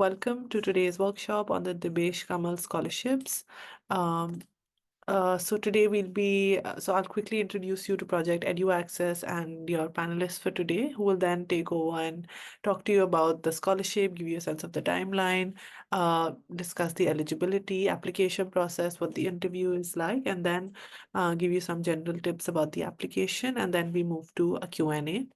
Welcome to today's workshop on the Debesh-Kamal Scholarships. So today I'll quickly introduce you to Project EduAccess and your panelists for today, who will then take over and talk to you about the scholarship, give you a sense of the timeline, discuss the eligibility, application process, what the interview is like, and then give you some general tips about the application, and then we move to a Q&A.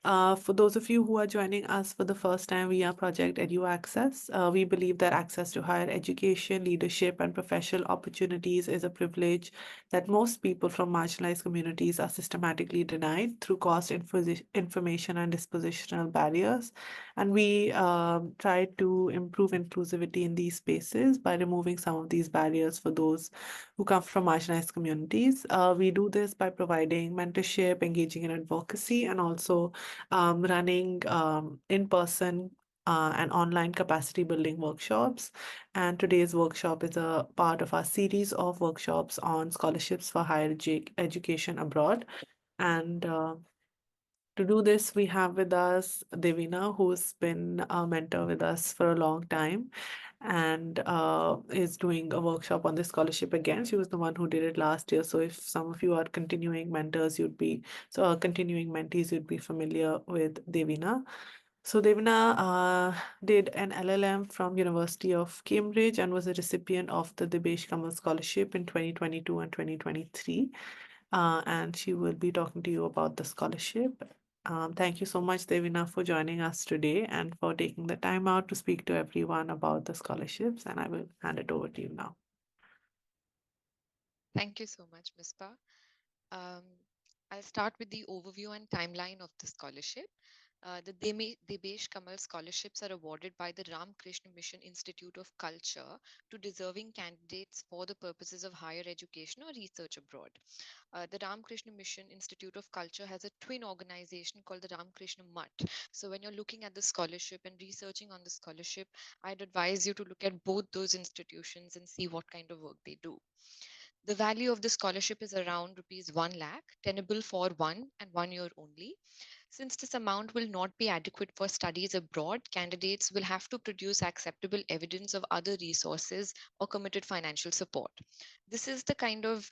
For those of you who are joining us for the first time, we are Project EduAccess. We believe that access to higher education, leadership, and professional opportunities is a privilege that most people from marginalized communities are systematically denied through cost, information, and dispositional barriers. And we try to improve inclusivity in these spaces by removing some of these barriers for those who come from marginalized communities. We do this by providing mentorship, engaging in advocacy, and also running in-person and online capacity building workshops. And today's workshop is a part of our series of workshops on scholarships for higher education abroad. And to do this, we have with us Devina, who's been a mentor with us for a long time and is doing a workshop on this scholarship again. She was the one who did it last year. So if some of you are continuing mentors, continuing mentees, you'd be familiar with Devina. So Devina did an LLM from University of Cambridge and was a recipient of the Debesh-Kamal Scholarship in 2022 and 2023. And she will be talking to you about the scholarship. Thank you so much, Devina, for joining us today and for taking the time out to speak to everyone about the scholarships. And I will hand it over to you now. Thank you so much, Mispa. Um, I'll start with the overview and timeline of the scholarship. The Debesh-Kamal scholarships are awarded by the Ramakrishna Mission Institute of Culture to deserving candidates for the purposes of higher education or research abroad. The Ramakrishna Mission Institute of Culture has a twin organization called the Ramakrishna Mutt. So when you're looking at the scholarship and researching on the scholarship, I'd advise you to look at both those institutions and see what kind of work they do. The value of the scholarship is around rupees 1 lakh, tenable for 1 year only. Since this amount will not be adequate for studies abroad, candidates will have to produce acceptable evidence of other resources or committed financial support. This is the kind of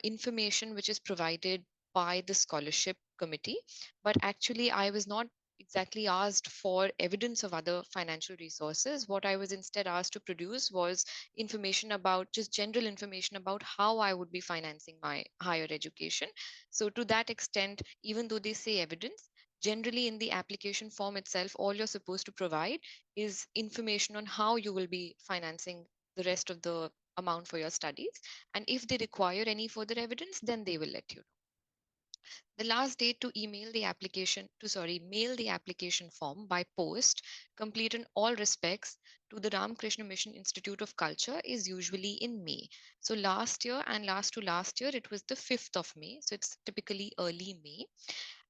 information which is provided by the scholarship committee, but actually, I was not exactly asked for evidence of other financial resources. What I was instead asked to produce was information about just general information about how I would be financing my higher education. So, to that extent, even though they say evidence, generally in the application form itself, all you're supposed to provide is information on how you will be financing the rest of the amount for your studies. And if they require any further evidence, then they will let you know. The last date to mail the application form by post, complete in all respects, to the Ramakrishna Mission Institute of Culture is usually in May. So last year and last year, it was the 5th of May. So it's typically early May.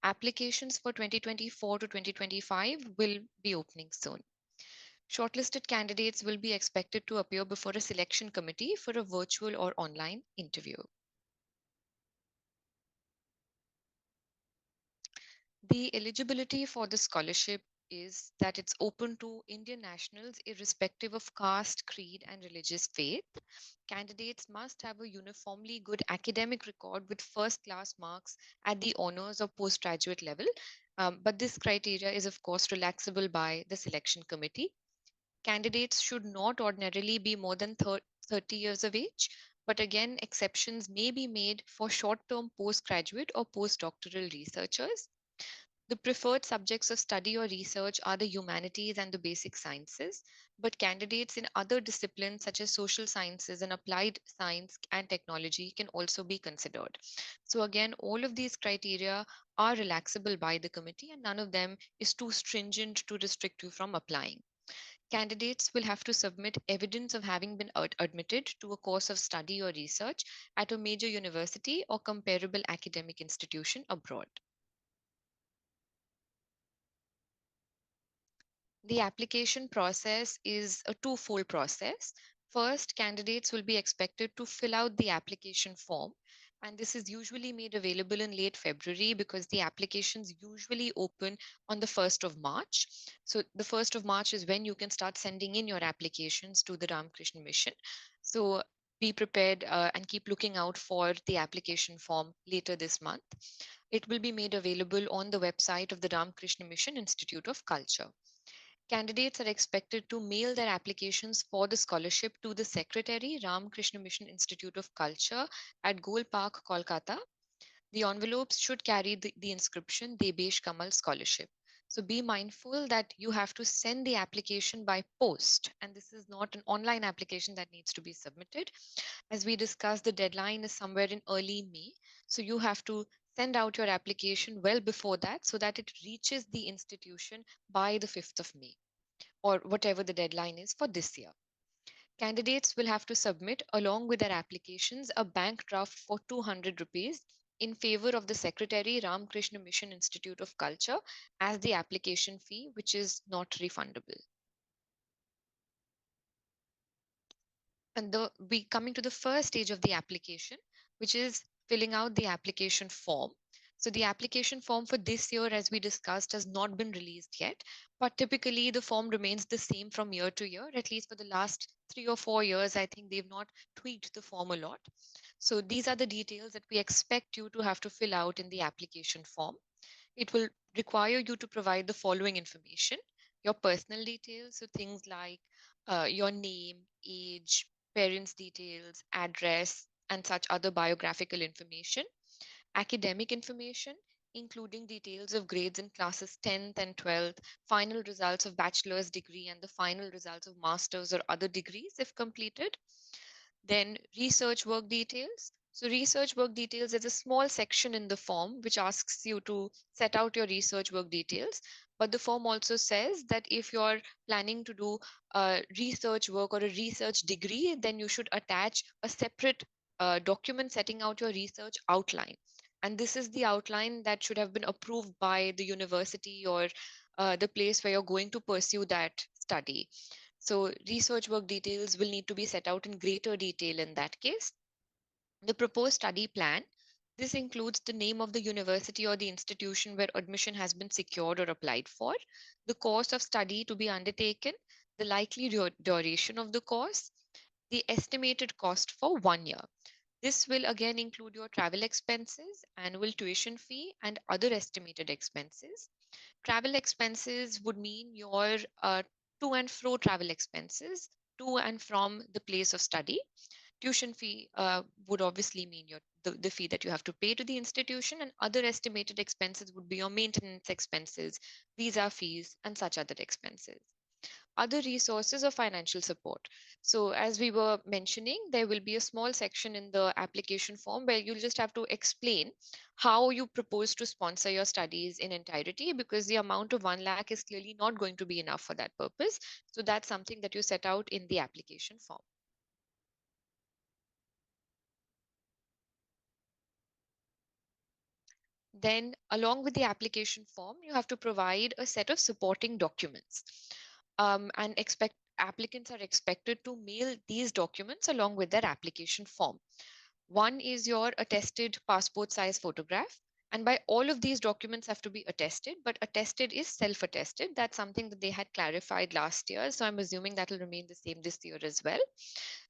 Applications for 2024 to 2025 will be opening soon. Shortlisted candidates will be expected to appear before a selection committee for a virtual or online interview. The eligibility for the scholarship is that it's open to Indian nationals irrespective of caste, creed, and religious faith. Candidates must have a uniformly good academic record with first class marks at the honors or postgraduate level. But this criteria is, of course, relaxable by the selection committee. Candidates should not ordinarily be more than 30 years of age, but again, exceptions may be made for short term postgraduate or postdoctoral researchers. The preferred subjects of study or research are the humanities and the basic sciences, but candidates in other disciplines such as social sciences and applied science and technology can also be considered. So, again, all of these criteria are relaxable by the committee, and none of them is too stringent to restrict you from applying. Candidates will have to submit evidence of having been admitted to a course of study or research at a major university or comparable academic institution abroad. The application process is a twofold process. First, candidates will be expected to fill out the application form. And this is usually made available in late February because the applications usually open on the 1st of March. So the 1st of March is when you can start sending in your applications to the Ramakrishna Mission. So be prepared and keep looking out for the application form later this month. It will be made available on the website of the Ramakrishna Mission Institute of Culture. Candidates are expected to mail their applications for the scholarship to the Secretary, Ramakrishna Mission Institute of Culture at Gol Park, Kolkata. The envelopes should carry the inscription Debesh-Kamal Scholarship. So be mindful that you have to send the application by post, and this is not an online application that needs to be submitted. As we discussed, the deadline is somewhere in early May. So you have to send out your application well before that so that it reaches the institution by the 5th of May or whatever the deadline is for this year. Candidates will have to submit, along with their applications, a bank draft for 200 rupees in favor of the Secretary, Ramakrishna Mission Institute of Culture, as the application fee, which is not refundable. And we coming to the first stage of the application, which is filling out the application form. So the application form for this year, as we discussed, has not been released yet, but typically the form remains the same from year to year. At least for the last 3 or 4 years, I think they've not tweaked the form a lot. So these are the details that we expect you to have to fill out in the application form. It will require you to provide the following information: your personal details, so things like your name, age, parents' details, address, and such other biographical information; academic information, including details of grades in classes 10th and 12th, final results of bachelor's degree, and the final results of master's or other degrees if completed; then research work details. So research work details is a small section in the form which asks you to set out your research work details. But the form also says that if you're planning to do research work or a research degree, then you should attach a separate document setting out your research outline. And this is the outline that should have been approved by the university or the place where you're going to pursue that study. So research work details will need to be set out in greater detail in that case. The proposed study plan. This includes the name of the university or the institution where admission has been secured or applied for, the course of study to be undertaken, the likely duration of the course, the estimated cost for 1 year. This will again include your travel expenses, annual tuition fee, and other estimated expenses. Travel expenses would mean your to and fro travel expenses to and from the place of study. Tuition fee would obviously mean the fee that you have to pay to the institution, and other estimated expenses would be your maintenance expenses, visa fees, and such other expenses. Other resources of financial support. So, as we were mentioning, there will be a small section in the application form where you'll just have to explain how you propose to sponsor your studies in entirety, because the amount of 1 lakh is clearly not going to be enough for that purpose. So, that's something that you set out in the application form. Then, along with the application form, you have to provide a set of supporting documents. And expect applicants are expected to mail these documents along with their application form. One is your attested passport size photograph. And by all of these documents have to be attested, but attested is self attested. That's something that they had clarified last year. So I'm assuming that will remain the same this year as well.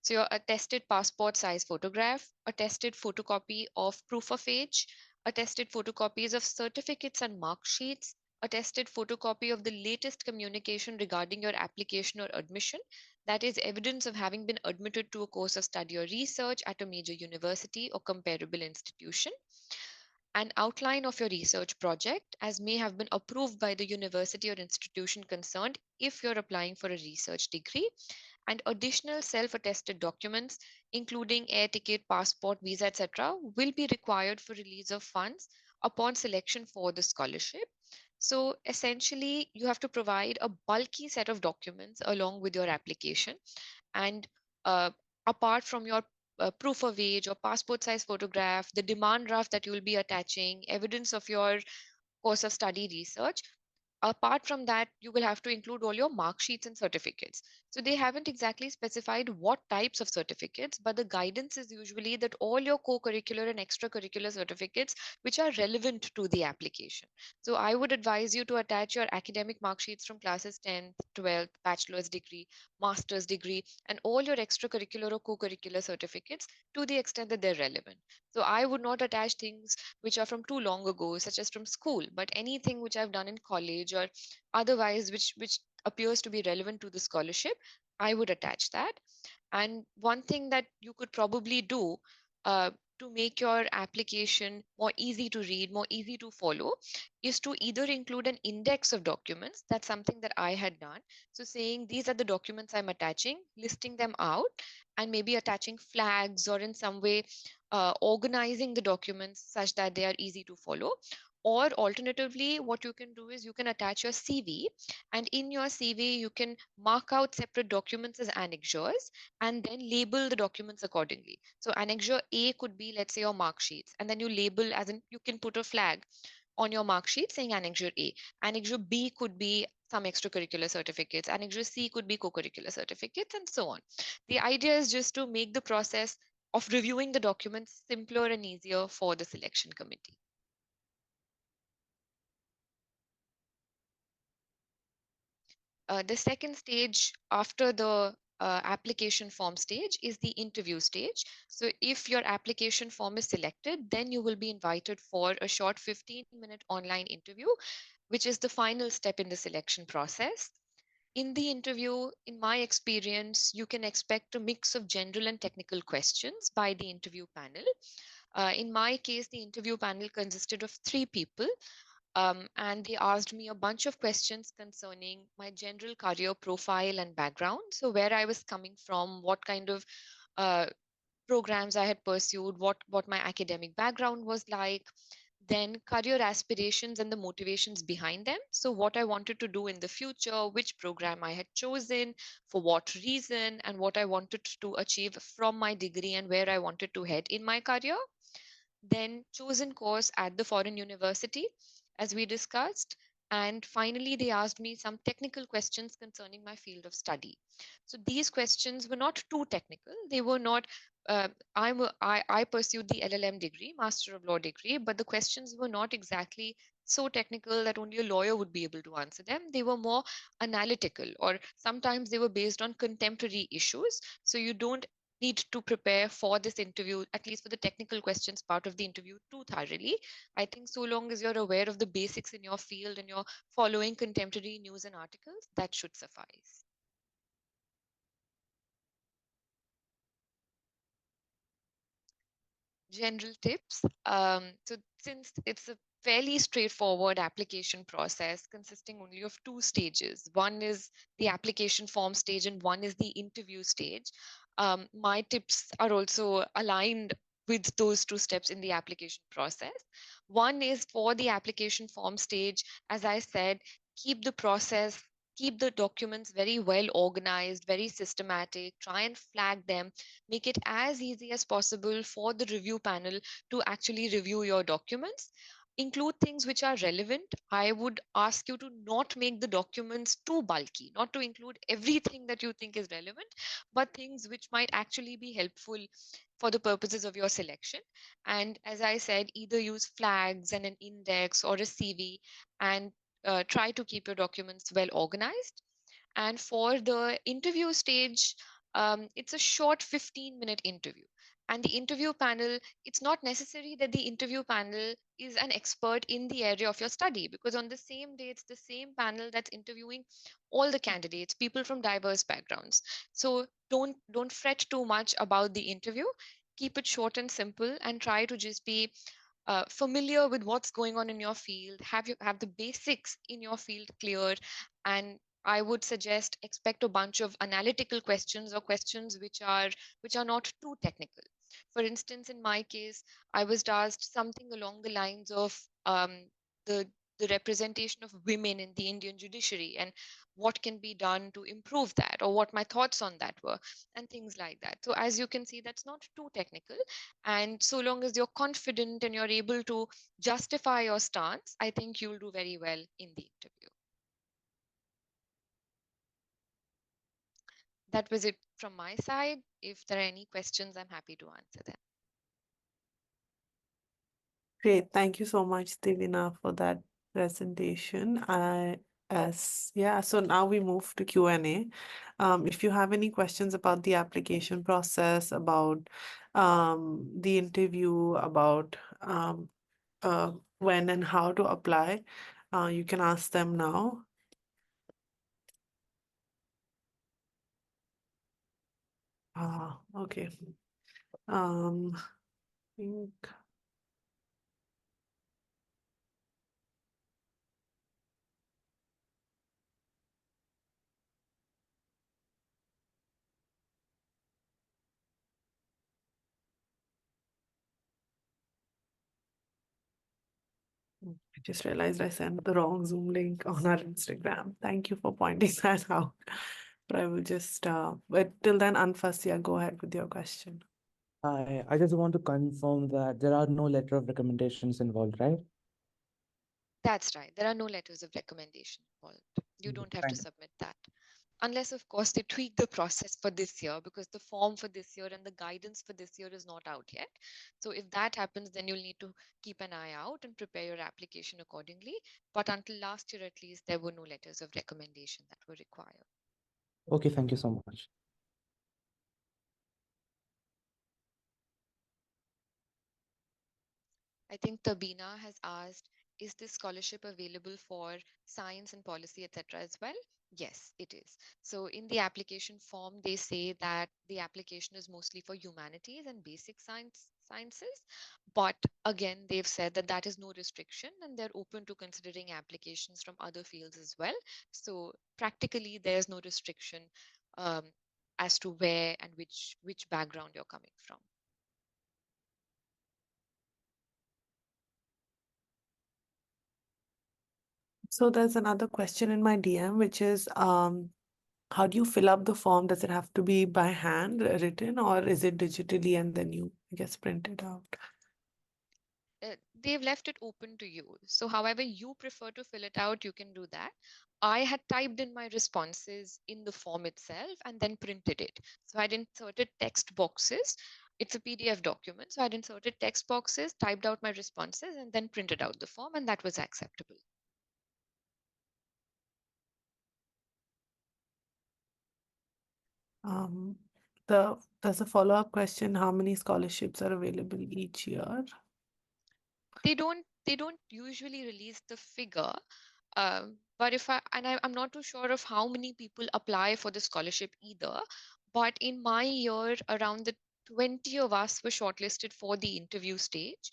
So your attested passport size photograph, attested photocopy of proof of age, attested photocopies of certificates and mark sheets, attested photocopy of the latest communication regarding your application or admission, that is evidence of having been admitted to a course of study or research at a major university or comparable institution, an outline of your research project as may have been approved by the university or institution concerned if you're applying for a research degree, and additional self-attested documents including air ticket, passport, visa, etc. will be required for release of funds upon selection for the scholarship. So essentially, you have to provide a bulky set of documents along with your application. And uh, apart from your proof of age or passport size photograph, the demand draft that you will be attaching, evidence of your course of study research, apart from that, you will have to include all your mark sheets and certificates. So they haven't exactly specified what types of certificates, but the guidance is usually that all your co-curricular and extracurricular certificates which are relevant to the application. So I would advise you to attach your academic mark sheets from classes 10th, 12th, bachelor's degree, master's degree, and all your extracurricular or co-curricular certificates to the extent that they're relevant. So I would not attach things which are from too long ago, such as from school, but anything which I've done in college or otherwise which appears to be relevant to the scholarship, I would attach that. And one thing that you could probably do uh, to make your application more easy to read, more easy to follow, is to either include an index of documents. That's something that I had done. So saying these are the documents I'm attaching, listing them out, and maybe attaching flags or in some way organizing the documents such that they are easy to follow. Or alternatively, what you can do is you can attach your CV, and in your CV, you can mark out separate documents as annexures and then label the documents accordingly. So, annexure A could be, let's say, your mark sheets, and then you label as in you can put a flag on your mark sheet saying annexure A. Annexure B could be some extracurricular certificates, annexure C could be co-curricular certificates, and so on. The idea is just to make the process of reviewing the documents simpler and easier for the selection committee. The second stage after the application form stage is the interview stage. So if your application form is selected, then you will be invited for a short 15-minute online interview, which is the final step in the selection process. In the interview, in my experience, you can expect a mix of general and technical questions by the interview panel. In my case, the interview panel consisted of three people, and they asked me a bunch of questions concerning my general career profile and background. So, where I was coming from, what kind of uh, programs I had pursued, what my academic background was like, then career aspirations and the motivations behind them. So, what I wanted to do in the future, which program I had chosen, for what reason, and what I wanted to achieve from my degree and where I wanted to head in my career. Then chosen course at the foreign university, as we discussed. And finally, they asked me some technical questions concerning my field of study. So these questions were not too technical. They were not. I pursued the LLM degree, Master of Law degree, but the questions were not exactly so technical that only a lawyer would be able to answer them. They were more analytical, or sometimes they were based on contemporary issues. So you don't need to prepare for this interview, at least for the technical questions part of the interview, too thoroughly. I think so long as you're aware of the basics in your field and you're following contemporary news and articles, that should suffice. General tips. So, since it's a fairly straightforward application process consisting only of two stages, one is the application form stage and one is the interview stage. My tips are also aligned with those two steps in the application process. One is for the application form stage, as I said, keep the process, keep the documents very well organized, very systematic, try and flag them, make it as easy as possible for the review panel to actually review your documents. Include things which are relevant. I would ask you to not make the documents too bulky, not to include everything that you think is relevant, but things which might actually be helpful for the purposes of your selection. And as I said, either use flags and an index or a CV, and try to keep your documents well organized. And for the interview stage, it's a short 15-minute interview. And the interview panel, it's not necessary that the interview panel is an expert in the area of your study, because on the same day, it's the same panel that's interviewing all the candidates, people from diverse backgrounds. So don't fret too much about the interview. Keep it short and simple and try to just be familiar with what's going on in your field, have the basics in your field clear, and I would suggest expect a bunch of analytical questions or questions which are not too technical. For instance, in my case, I was asked something along the lines of the the representation of women in the Indian judiciary and what can be done to improve that, or what my thoughts on that were, and things like that. So as you can see, that's not too technical, and so long as you're confident and you're able to justify your stance, I think you'll do very well in the interview. That was it from my side. If there are any questions, I'm happy to answer them. Great. Thank you so much, Devina, for that presentation. Yeah, so now we move to Q&A. If you have any questions about the application process, about the interview, about when and how to apply, you can ask them now. Okay. I think I just realized I sent the wrong Zoom link on our Instagram. Thank you for pointing that out. But I will just, but till then, Anfas, yeah, go ahead with your question. I just want to confirm that there are no letter of recommendations involved, right? That's right. There are no letters of recommendation involved. You don't have to Thank you. submit that. Unless, of course, they tweak the process for this year, because the form for this year and the guidance for this year is not out yet. So if that happens, then you'll need to keep an eye out and prepare your application accordingly. But until last year, at least, there were no letters of recommendation that were required. Okay, thank you so much. I think Tabina has asked, is this scholarship available for science and policy, etc. as well? Yes, it is. So in the application form, they say that the application is mostly for humanities and basic sciences. But again, they've said that that is no restriction and they're open to considering applications from other fields as well. So practically, there's no restriction um, as to where and which background you're coming from. So there's another question in my DM, which is, how do you fill up the form? Does it have to be by hand written, or is it digitally and then you, I guess, print it out? They've left it open to you. So, however you prefer to fill it out, you can do that. I had typed in my responses in the form itself and then printed it. So, I'd inserted text boxes. It's a PDF document. So, I'd inserted text boxes, typed out my responses, and then printed out the form, and that was acceptable. Um, there's a follow-up question. How many scholarships are available each year? They don't usually release the figure. But I'm not too sure of how many people apply for the scholarship either. But in my year, around the 20 of us were shortlisted for the interview stage.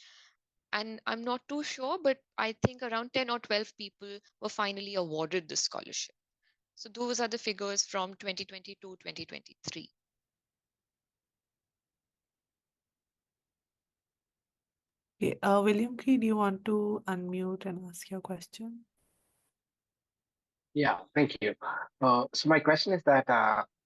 And I'm not too sure, but I think around 10 or 12 people were finally awarded the scholarship. So those are the figures from 2022, 2023. Okay, William Key, do you want to unmute and ask your question? Yeah, thank you. So my question is that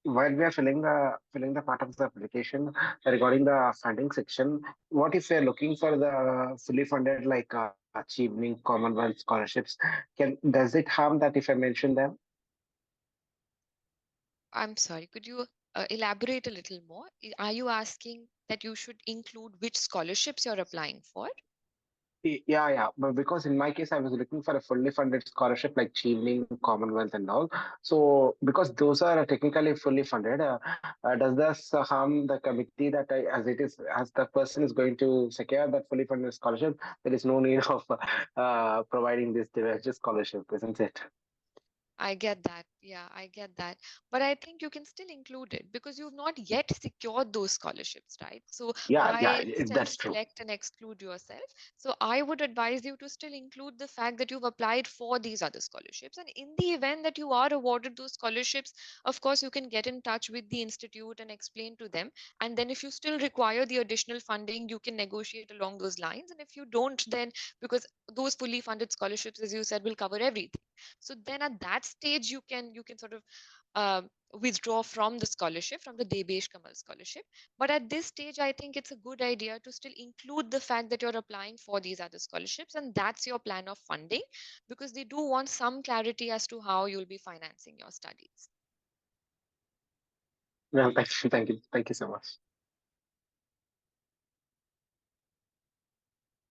while we are filling the part of the application regarding the funding section, what if we are looking for the fully funded like Achieving Commonwealth scholarships? Does it harm that if I mention them? I'm sorry, could you elaborate a little more? Are you asking that you should include which scholarships you're applying for? Yeah, yeah. But because in my case, I was looking for a fully funded scholarship like Chevening, Commonwealth, and all. So because those are technically fully funded, does this harm the committee that as it is, as the person is going to secure that fully funded scholarship, there is no need of providing this diverse scholarship, isn't it? I get that. Yeah, I get that. But I think you can still include it because you've not yet secured those scholarships, right? So Yeah, yeah, why that's true. self-select and exclude yourself? So I would advise you to still include the fact that you've applied for these other scholarships. And in the event that you are awarded those scholarships, of course, you can get in touch with the institute and explain to them. And then if you still require the additional funding, you can negotiate along those lines. And if you don't, then because those fully funded scholarships, as you said, will cover everything. So then at that stage you can sort of withdraw from the scholarship, from the Debesh-Kamal scholarship. But at this stage I think it's a good idea to still include the fact that you're applying for these other scholarships and that's your plan of funding, because they do want some clarity as to how you'll be financing your studies. No, thank you so much.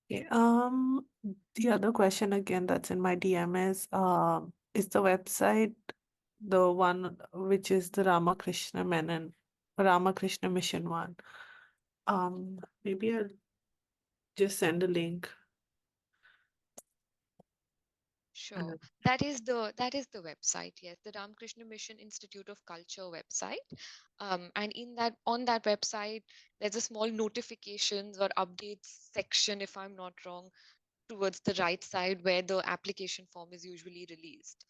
Okay, the other question again that's in my DM is the website the one which is the Ramakrishna Mission one? Maybe I'll just send a link. And Sure. That is the website, yes, the Ramakrishna Mission Institute of Culture website. And in that on that website, there's a small notifications or updates section, if I'm not wrong, towards the right side where the application form is usually released.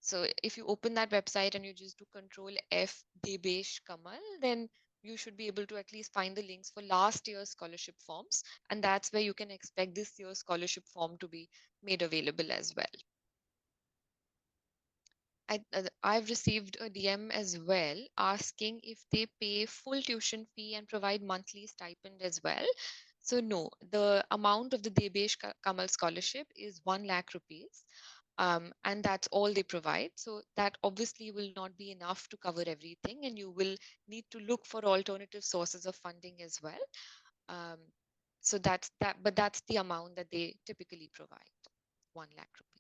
So if you open that website and you just do Control F Debesh Kamal, then you should be able to at least find the links for last year's scholarship forms, and that's where you can expect this year's scholarship form to be made available as well. I've received a DM as well asking if they pay full tuition fee and provide monthly stipend as well. So no, the amount of the Kamal scholarship is 1 lakh rupees. And that's all they provide. So that obviously will not be enough to cover everything, and you will need to look for alternative sources of funding as well. Um, so that's that, but that's the amount that they typically provide, 1 lakh rupees.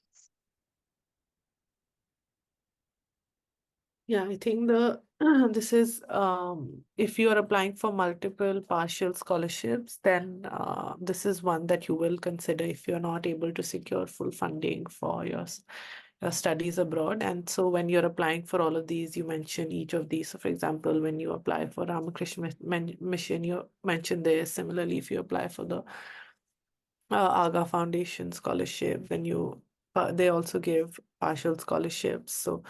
yeah, I think the this is if you are applying for multiple partial scholarships, then this is one that you will consider if you're not able to secure full funding for your studies abroad. And so when you're applying for all of these, you mention each of these. So for example, when you apply for Ramakrishna Mission, you mention this. Similarly, if you apply for the Aga Foundation scholarship, then they also give partial scholarships. So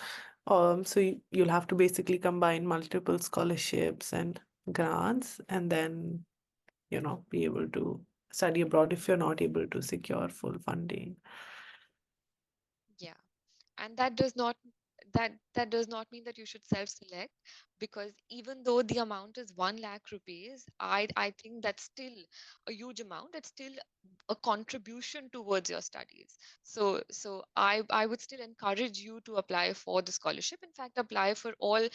you'll have to basically combine multiple scholarships and grants, and then be able to study abroad if you're not able to secure full funding. Yeah. And that does not mean that you should self-select, because even though the amount is 1 lakh rupees, I think that's still a huge amount. It's still a contribution towards your studies. So I would still encourage you to apply for the scholarship. In fact, apply for all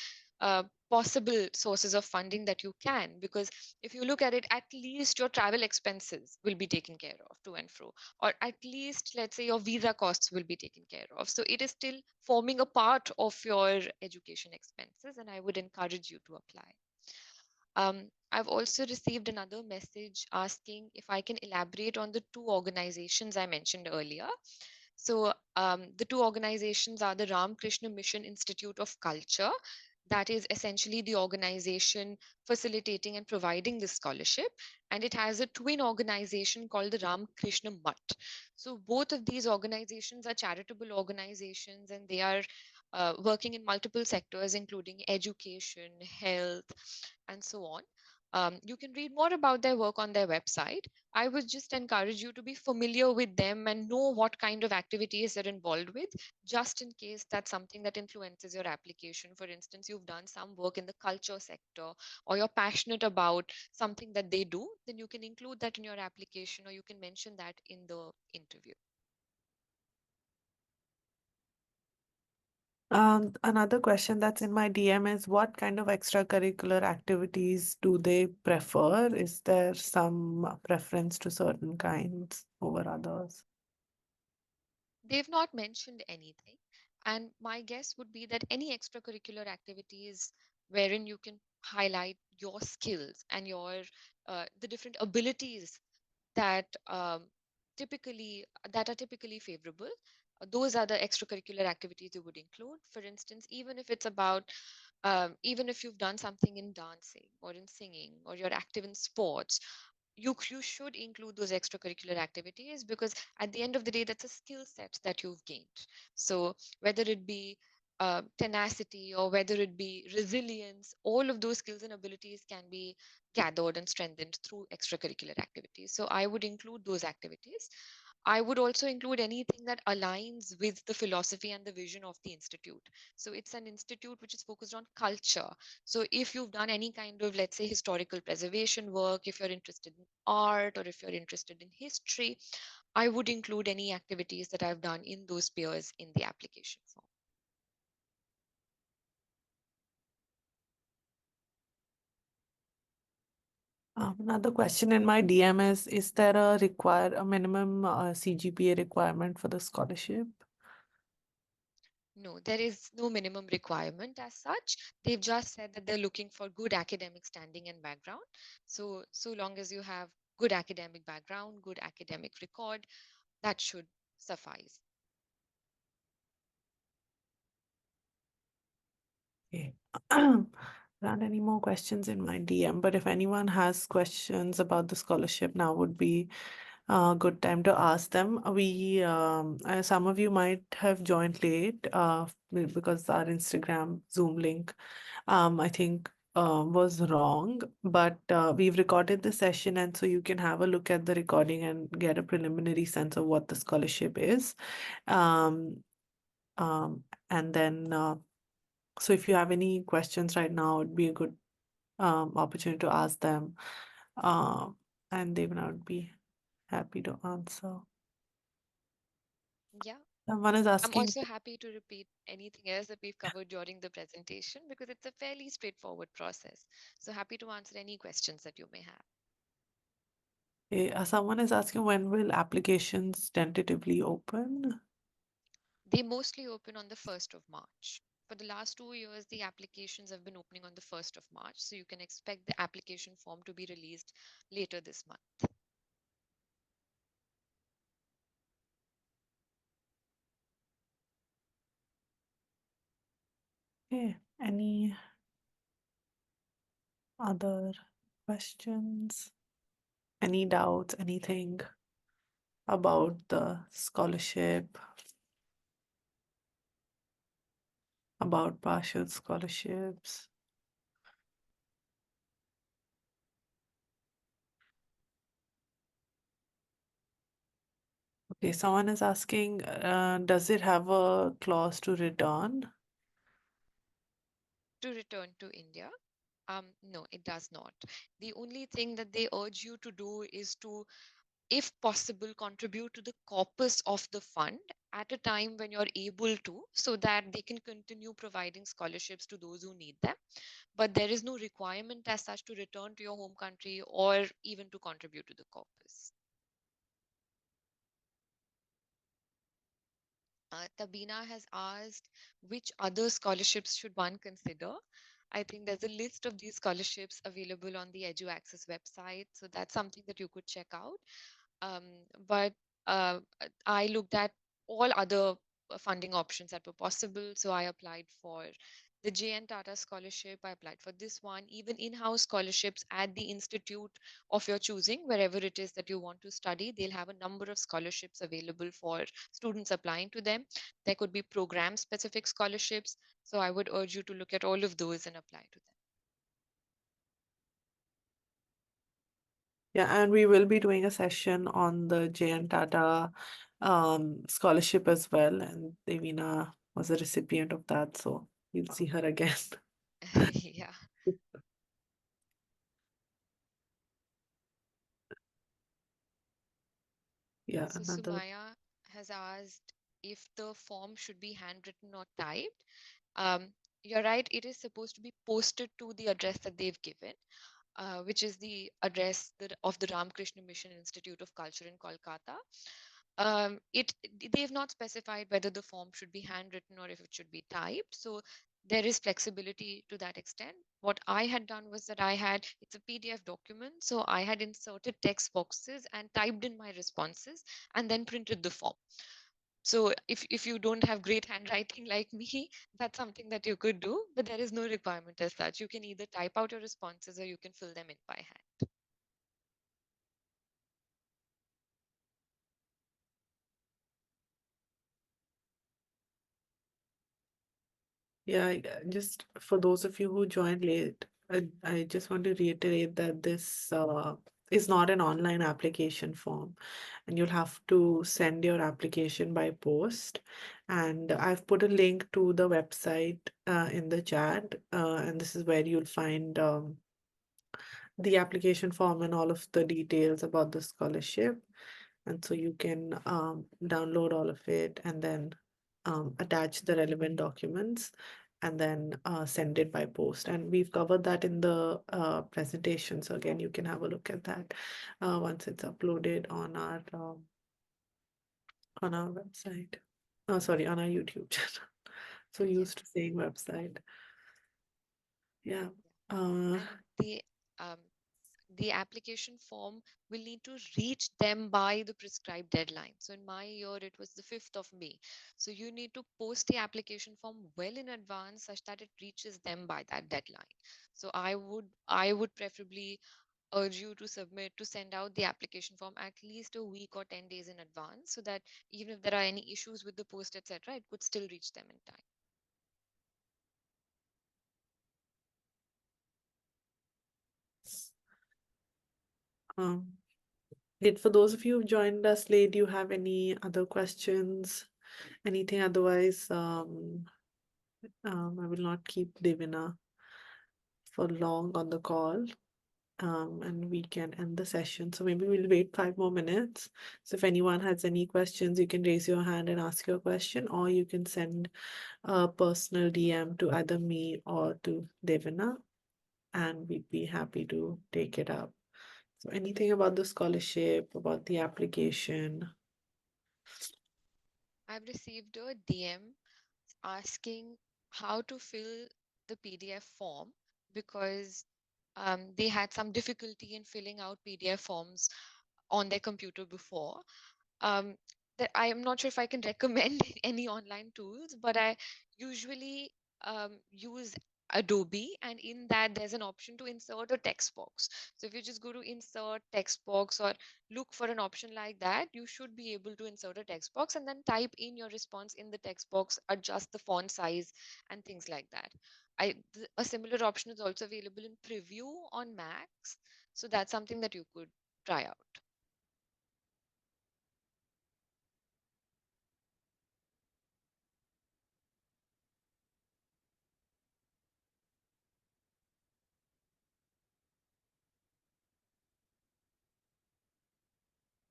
possible sources of funding that you can, because if you look at it, at least your travel expenses will be taken care of to and fro, or at least, let's say, your visa costs will be taken care of. So it is still forming a part of your education expenses, and I would encourage you to apply. I've also received another message asking if I can elaborate on the two organizations I mentioned earlier. So the two organizations are the Ramakrishna Mission Institute of Culture. That is essentially the organization facilitating and providing this scholarship. And it has a twin organization called the Ramakrishna Mutt. So both of these organizations are charitable organizations, and they are working in multiple sectors, including education, health, and so on. You can read more about their work on their website. I would just encourage you to be familiar with them and know what kind of activities they're involved with, just in case that's something that influences your application. For instance, you've done some work in the culture sector, or you're passionate about something that they do, then you can include that in your application, or you can mention that in the interview. Another question that's in my DM is what kind of extracurricular activities do they prefer? Is there some preference to certain kinds over others? They've not mentioned anything. And my guess would be that any extracurricular activities wherein you can highlight your skills and your the different abilities that are typically favorable. Those are the extracurricular activities you would include. For instance, even if you've done something in dancing or in singing, or you're active in sports, you should include those extracurricular activities, because at the end of the day, that's a skill set that you've gained. So whether it be tenacity, or whether it be resilience, all of those skills and abilities can be gathered and strengthened through extracurricular activities. So I would include those activities. I would also include anything that aligns with the philosophy and the vision of the institute. So it's an institute which is focused on culture. So if you've done any kind of, let's say, historical preservation work, if you're interested in art, or if you're interested in history, I would include any activities that I've done in those spheres in the application form. Another question in my DM is there a minimum CGPA requirement for the scholarship? No, there is no minimum requirement as such. They've just said that they're looking for good academic standing and background. So long as you have good academic background, good academic record, that should suffice. Okay. Not any more questions in my DM, but if anyone has questions about the scholarship, now would be a good time to ask them. Some of you might have joined late, because our Instagram Zoom link, I think, was wrong, but we've recorded the session, and so you can have a look at the recording and get a preliminary sense of what the scholarship is. Um, and then, so if you have any questions right now, it'd be a good opportunity to ask them, and they would be happy to answer. Yeah. Someone is I'm asking, also happy to repeat anything else that we've covered during the presentation because it's a fairly straightforward process. So happy to answer any questions that you may have. someone is asking when will applications tentatively open? They mostly open on the 1st of March. For the last 2 years, the applications have been opening on the 1st of March. So you can expect the application form to be released later this month. Okay, any other questions? Any doubts, anything about the scholarship, about partial scholarships? Okay, someone is asking, does it have a clause to return? To return to India, no, it does not. The only thing that they urge you to do is to, if possible, contribute to the corpus of the fund at a time when you're able to, so that they can continue providing scholarships to those who need them. But there is no requirement as such to return to your home country or even to contribute to the corpus. Tabina has asked which other scholarships should one consider. I think there's a list of these scholarships available on the EduAccess website, so that's something that you could check out. Um, but I looked at all other funding options that were possible. So I applied for the JN Tata scholarship. I applied for this one, even in-house scholarships at the institute of your choosing, wherever it is that you want to study. They'll have a number of scholarships available for students applying to them. There could be program-specific scholarships. So I would urge you to look at all of those and apply to them. Yeah, and we will be doing a session on the JN Tata scholarship as well. And Devina was a recipient of that, so you'll see her again. Yeah. Yeah, So another. Sumaya has asked if the form should be handwritten or typed. You're right, it is supposed to be posted to the address that they've given, which is the address of the Ramakrishna Mission Institute of Culture in Kolkata. They've not specified whether the form should be handwritten or if it should be typed. So there is flexibility to that extent. What I had done was that it's a PDF document, so I had inserted text boxes and typed in my responses and then printed the form. So if you don't have great handwriting like me, that's something that you could do, but there is no requirement as such. You can either type out your responses or you can fill them in by hand. Yeah, just for those of you who joined late, I just want to reiterate that this is not an online application form, and you'll have to send your application by post. And I've put a link to the website in the chat, and this is where you'll find the application form and all of the details about the scholarship. And so you can download all of it and then attach the relevant documents. and then send it by post. And we've covered that in the presentation. So again, you can have a look at that once it's uploaded on our website. Oh, sorry, on our YouTube channel. So Yes. used to saying website. Yeah. Yeah. And um, the application form will need to reach them by the prescribed deadline. So in my year, it was the 5th of May. So you need to post the application form well in advance such that it reaches them by that deadline. So I would preferably urge you to send out the application form at least a week or 10 days in advance so that even if there are any issues with the post, etc., it could still reach them in time. Um, for those of you who joined us late, do you have any other questions? Anything otherwise? I will not keep Devina for long on the call. And we can end the session. So maybe we'll wait 5 more minutes. So if anyone has any questions, you can raise your hand and ask your question, or you can send a personal DM to either me or to Devina, and we'd be happy to take it up. So anything about the scholarship, about the application? I've received a DM asking how to fill the PDF form because they had some difficulty in filling out PDF forms on their computer before. um, that I am not sure if I can recommend any online tools, but I usually use Adobe, and in that there's an option to insert a text box. So if you just go to insert text box or look for an option like that, you should be able to insert a text box and then type in your response in the text box, adjust the font size and things like that. A similar option is also available in preview on Macs, so that's something that you could try out.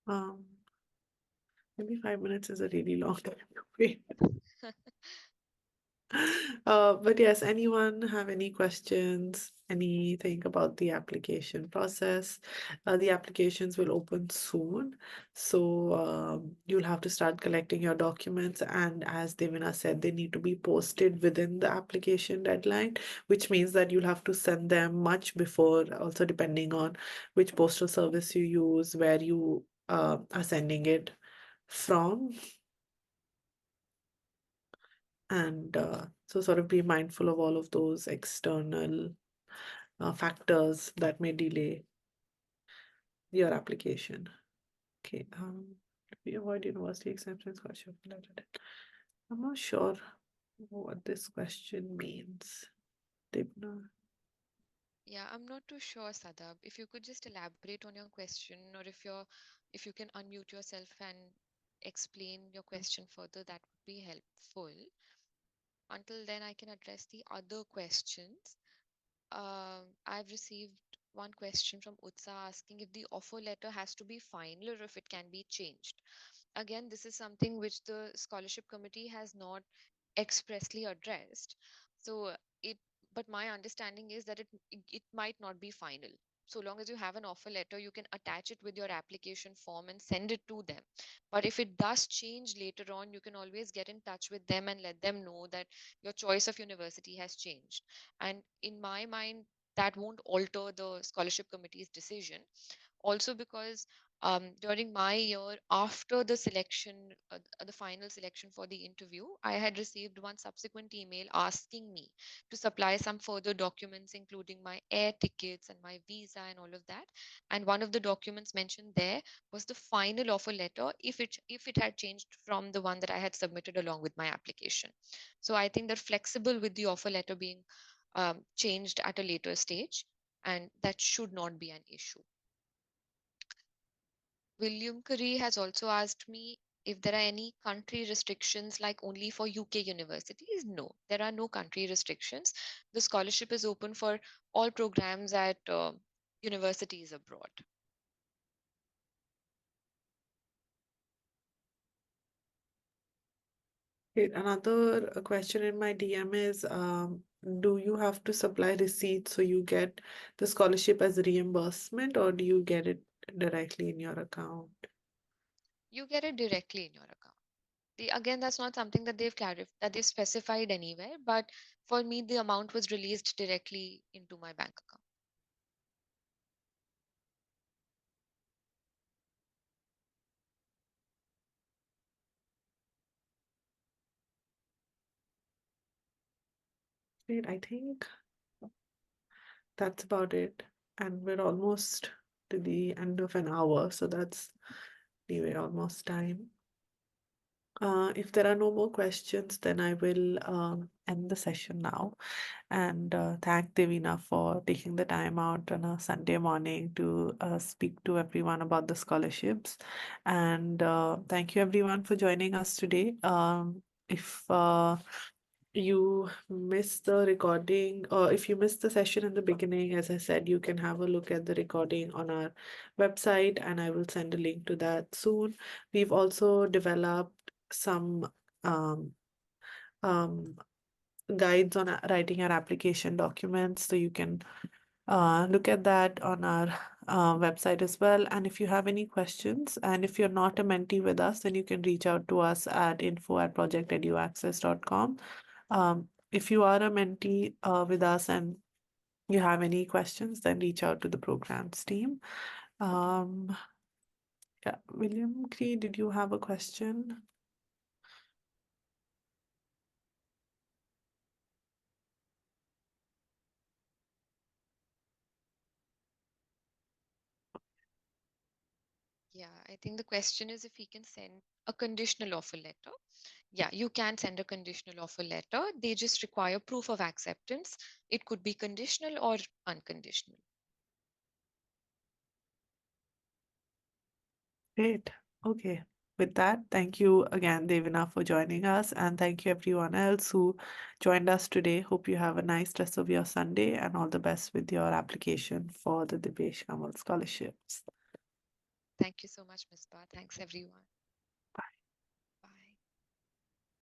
Um, Maybe 5 minutes is a really long time to wait. But yes, anyone have any questions, anything about the application process? The applications will open soon, so you'll have to start collecting your documents. And as Devina said, they need to be posted within the application deadline, which means that you'll have to send them much before, also depending on which postal service you use, where you are sending it from. And so sort of be mindful of all of those external factors that may delay your application. Okay, we avoid university exemption scholarship. I'm not sure what this question means. Debna. Yeah, I'm not too sure, Sadab. If you could just elaborate on your question, or if you can unmute yourself and explain your question further, that would be helpful. Until then, I can address the other questions. I've received one question from Utsa asking if the offer letter has to be final or if it can be changed. Again, this is something which the scholarship committee has not expressly addressed. So it, but my understanding is that it might not be final. So long as you have an offer letter, you can attach it with your application form and send it to them. But if it does change later on, you can always get in touch with them and let them know that your choice of university has changed. And in my mind, that won't alter the scholarship committee's decision, also because during my year after the selection, the final selection for the interview, I had received one subsequent email asking me to supply some further documents including my air tickets and my visa and all of that. And one of the documents mentioned there was the final offer letter if it had changed from the one that I had submitted along with my application. So I think they're flexible with the offer letter being changed at a later stage, and that should not be an issue. William Curry has also asked me if there are any country restrictions like only for UK universities. No, there are no country restrictions. The scholarship is open for all programs at universities abroad. Okay, another question in my DM is, do you have to supply receipts so you get the scholarship as reimbursement, or do you get it directly in your account? You get it directly in your account. Again, that's not something that they've clarified, that they've specified anywhere, but for me, the amount was released directly into my bank account. Great, I think that's about it. And we're almost to the end of an hour, so that's anyway almost time. If there are no more questions, then I will end the session now. And thank Devina for taking the time out on a Sunday morning to speak to everyone about the scholarships. And thank you everyone for joining us today. If you missed the recording, or if you missed the session in the beginning, as I said, you can have a look at the recording on our website, and I will send a link to that soon. We've also developed some um, um, guides on writing our application documents, so you can look at that on our website as well. And if you have any questions, and if you're not a mentee with us, then you can reach out to us at info@projecteduaccess.com. If you are a mentee with us and you have any questions, then reach out to the programs team. Um, yeah, William Cree, did you have a question? Yeah, I think the question is if we can send a conditional offer letter. Yeah, you can send a conditional offer letter. They just require proof of acceptance. It could be conditional or unconditional. Great. Okay. With that, thank you again, Devina, for joining us. And thank you, everyone else who joined us today. Hope you have a nice rest of your Sunday and all the best with your application for the Debesh-Kamal scholarships. Thank you so much, Ms. Ba. Thanks, everyone.